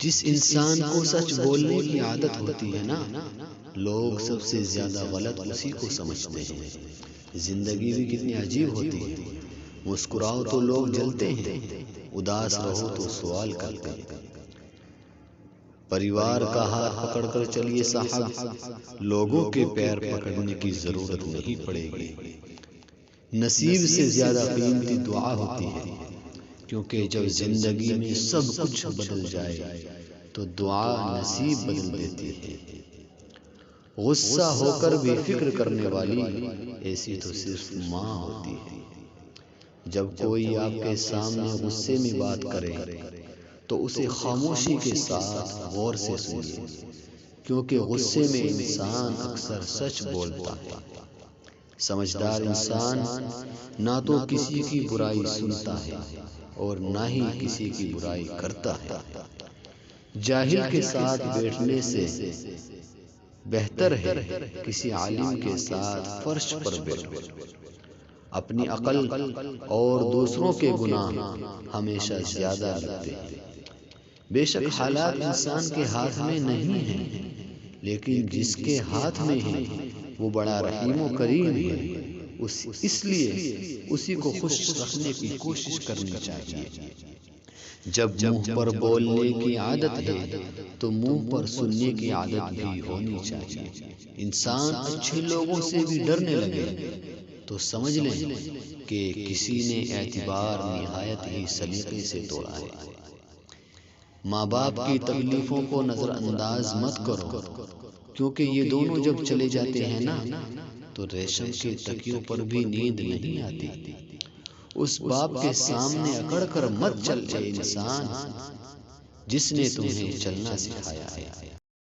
جس انسان کو سچ بولنے کی عادت ہوتی ہے نا، لوگ سب سے زیادہ غلط اسی کو سمجھتے ہیں۔ زندگی بھی کتنی عجیب ہوتی ہے، مسکراؤ تو لوگ جلتے ہیں، اداس رہو تو سوال کرتے ہیں۔ پریوار کا ہاتھ پکڑ کر چلیے صاحب، لوگوں کے پیر پکڑنے کی ضرورت نہیں پڑے گی۔ نصیب سے زیادہ قیمتی دعا ہوتی ہے، کیونکہ جب زندگی میں سب کچھ بدل جائے تو دعا نصیب بدل دیتی ہے۔ غصہ ہو کر بھی فکر کرنے والی ایسی تو صرف ماں ہوتی ہے۔ جب کوئی آپ کے سامنے غصے میں بات کرے تو اسے خاموشی کے ساتھ غور سے سنیے، کیونکہ غصے میں انسان اکثر سچ بولتا ہے۔ سمجھدار انسان نہ تو کسی کی برائی سنتا ہے اور نہ ہی کسی کی برائی کرتا ہے۔ جاہل کے ساتھ بیٹھنے سے بہتر ہے کسی عالم کے ساتھ فرش پر بیٹھو۔ اپنی عقل اور دوسروں کے گناہ ہمیشہ زیادہ لگتے ہیں۔ بے شک حالات انسان کے ہاتھ میں نہیں ہیں، لیکن جس کے ہاتھ میں ہیں وہ بڑا رحیم و کریم ہے، اس لیے اسی کو خوش رکھنے کی کوشش کرنی چاہیے۔ جب منہ پر بولنے کی عادت ہے تو منہ پر سننے کی عادت بھی ہونی چاہیے۔ انسان اچھے لوگوں سے بھی ڈرنے لگے تو سمجھ لیں کہ کسی نے اعتبار نہایت ہی سلیقے سے توڑا ہے۔ ماں باپ کی تکلیفوں کو نظر انداز مت کرو، کیونکہ یہ دونوں جب چلے جاتے ہیں نا تو ریشم کے تکیوں پر بھی نیند نہیں آتی۔ اس باپ کے سامنے اکڑ کر مت چل اے انسان، جس نے تمہیں چلنا سکھایا ہے۔